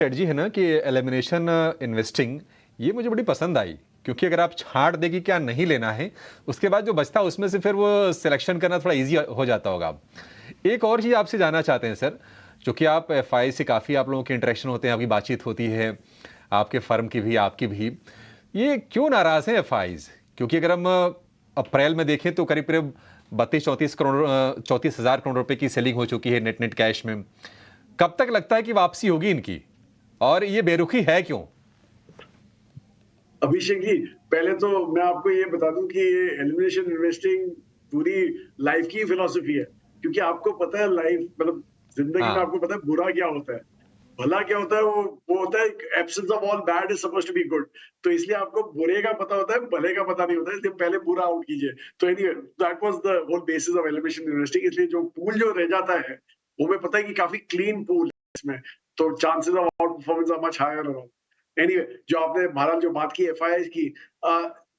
Strategy है ना कि एलिमिनेशन इन्वेस्टिंग, ये मुझे बड़ी पसंद आई। क्योंकि अगर आप छांट दें कि क्या नहीं लेना है, उसके बाद जो बचता है उसमें से फिर वो सिलेक्शन करना थोड़ा इजी हो जाता होगा। एक और चीज़ आपसे जानना चाहते हैं सर, चूँकि आप एफआई से काफ़ी आप लोगों के इंटरेक्शन होते हैं, आपकी बातचीत होती है, आपके फर्म की भी, आपकी भी। ये क्यों नाराज़ हैं एफआईज़? क्योंकि अगर हम अप्रैल में देखें तो करीब-करीब 32-34 करोड़ 34,000 करोड़ रुपए की सेलिंग हो चुकी है नेट-नेट कैश में। कब तक लगता है कि वापसी होगी इनकी? और ये बेरुखी है क्यों? अभिषेक जी, पहले तो मैं आपको ये बता दूं कि ये एलिमिनेशन इन्वेस्टिंग पूरी लाइफ की फिलॉसफी है, क्योंकि आपको पता है लाइफ मतलब जिंदगी में हाँ, आपको पता है बुरा क्या होता है, भला क्या होता है, वो होता है absence of all bad is supposed to be good. तो इसलिए आपको बुरे का पता होता है, भले का पता नहीं होता है, इसलिए पहले बुरा आउट कीजिए। तो anyway that was the whole basis of elimination investing. इसलिए जो पूल जो रह जाता है वो हमें पता है कि काफी क्लीन पूल है इसमें, तो chances of outperformance are much higher. Anyway जो आपने बहरहाल जो बात की एफआईआई की,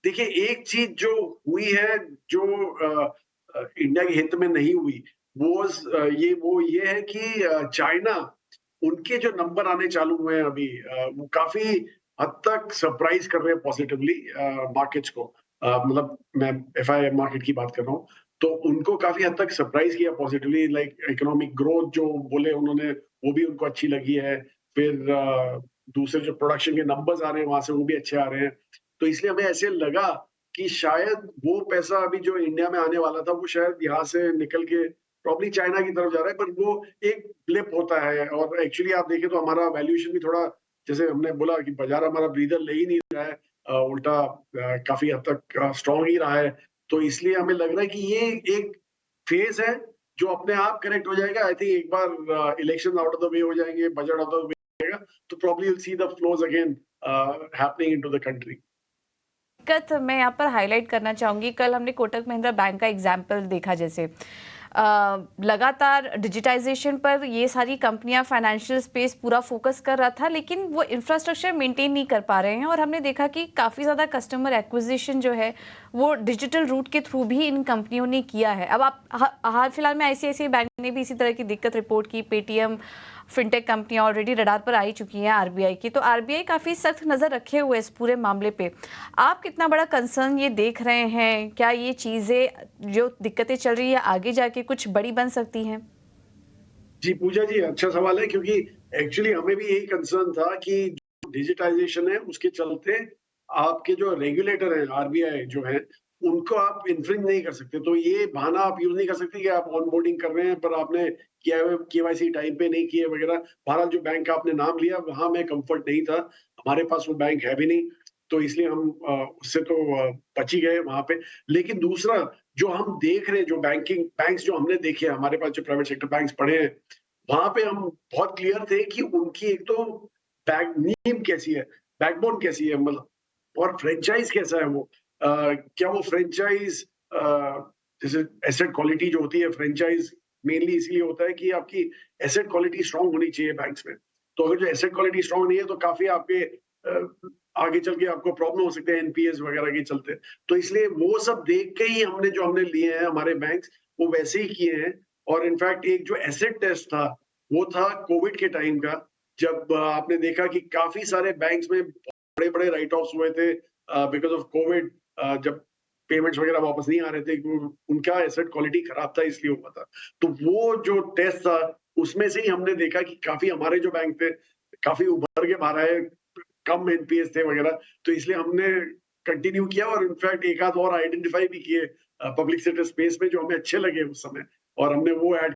देखिए एक चीज जो हुई है जो इंडिया के हित में नहीं हुई, वो ये है कि चाइना उनके जो नंबर आने चालू हुए हैं अभी, वो काफी हद तक सरप्राइज कर रहे हैं पॉजिटिवली मार्केट्स को। मतलब मैं एफआईआई मार्केट की बात कर रहा हूँ, तो उनको काफी हद तक सरप्राइज किया पॉजिटिवली। लाइक इकोनॉमिक ग्रोथ जो बोले उन्होंने, वो भी उनको अच्छी लगी है। फिर दूसरे जो प्रोडक्शन के नंबर्स आ रहे हैं वहां से वो भी अच्छे आ रहे हैं। तो इसलिए हमें ऐसे लगा कि शायद वो पैसा अभी जो इंडिया में आने वाला था वो शायद यहाँ से निकल के प्रॉब्ली चाइना की तरफ जा रहा है, पर वो एक ब्लिप होता है। और एक्चुअली आप देखें तो हमारा वैल्यूएशन भी थोड़ा, जैसे हमने बोला कि बाजार हमारा ब्रीदर ले ही नहीं रहा है, उल्टा काफी हद तक स्ट्रांग ही रहा है। तो इसलिए हमें लग रहा है कि ये एक फेज है जो अपने आप करेक्ट हो जाएगा। आई थिंक एक बार election out of the way हो जाएंगे, budget out of the way जाएगा, तो probably you'll see the flows again happening into the country. दिक्कत मैं यहाँ पर हाईलाइट करना चाहूँगी। कल हमने कोटक महिंद्रा बैंक का एग्जाम्पल देखा, जैसे लगातार डिजिटाइजेशन पर ये सारी कंपनियां, फाइनेंशियल स्पेस पूरा फोकस कर रहा था, लेकिन वो इंफ्रास्ट्रक्चर मेंटेन नहीं कर पा रहे हैं। और हमने देखा कि काफ़ी ज़्यादा कस्टमर एक्विजिशन जो है वो डिजिटल रूट के थ्रू भी इन कंपनियों ने किया है। अब आप हाल फिलहाल में आईसीआईसीआई बैंक ने भी इसी तरह की दिक्कत रिपोर्ट की। पेटीएम, फिनटेक कंपनियां ऑलरेडी रडार पर आई चुकी हैं आरबीआई की। तो आरबीआई काफ़ी सख्त नज़र रखे हुए इस पूरे मामले पे। आप कितना बड़ा कंसर्न ये देख रहे हैं? क्या ये चीज़ें जो दिक्कतें चल रही है आगे जाके कुछ बड़ी बन सकती हैं? जी पूजा जी, अच्छा सवाल है, क्योंकि एक्चुअली हमें भी यही कंसर्न था कि डिजिटाइजेशन है उसके चलते आपके जो रेगुलेटर है आरबीआई जो है उनको आप इन्फ्रिंज नहीं कर सकते। तो ये बहाना आप यूज नहीं कर सकते कि आप ऑनबोर्डिंग कर रहे हैं पर आपने केवाईसी टाइम पे नहीं किए वगैरह। बहरहाल जो बैंक का आपने नाम लिया वहां में कंफर्ट नहीं था, हमारे पास वो बैंक है भी नहीं, तो इसलिए हम उससे तो बच ही गए वहां पे। लेकिन दूसरा जो हम देख रहे हैं, जो बैंक्स जो हमने देखे हैं, हमारे पास जो प्राइवेट सेक्टर बैंक्स पढ़े हैं, वहां पे हम बहुत क्लियर थे कि उनकी एक तो बैक नींव कैसी है, बैकबोन कैसी है, मतलब और फ्रेंचाइज कैसा है वो, क्या वो फ्रेंचाइज जैसे एसेट क्वालिटी जो होती है फ्रेंचाइज मेनली इसलिए होता है कि आपकी एसेट क्वालिटी स्ट्रांग होनी चाहिए बैंक्स में। तो अगर जो एसेट क्वालिटी स्ट्रांग नहीं है तो काफी आपके आगे चल के आपको प्रॉब्लम हो सकते हैं एनपीएस वगैरह के चलते। तो इसलिए वो सब देख के ही हमने लिए हैं हमारे बैंक्स, वो वैसे ही किए हैं। और इनफैक्ट एक जो एसेट टेस्ट था वो था कोविड के टाइम का, जब आपने देखा कि काफी सारे बैंक्स में बड़े बड़े राइट ऑफ्स हुए थे बिकॉज ऑफ कोविड। जब पेमेंट्स वगैरह वापस नहीं आ रहे थे, उनका एसेट क्वालिटी खराब था इसलिए हुआ था। तो वो जो टेस्ट था उसमें से ही हमने देखा कि काफी हमारे जो बैंक थे काफी उभर के बाहर आए, कम एनपीएस थे वगैरह। तो इसलिए हमने कंटिन्यू किया और इनफैक्ट एक आध और आइडेंटिफाई भी किए पब्लिक सेक्टर स्पेस में जो हमें अच्छे लगे उस समय, और हमने वो ऐड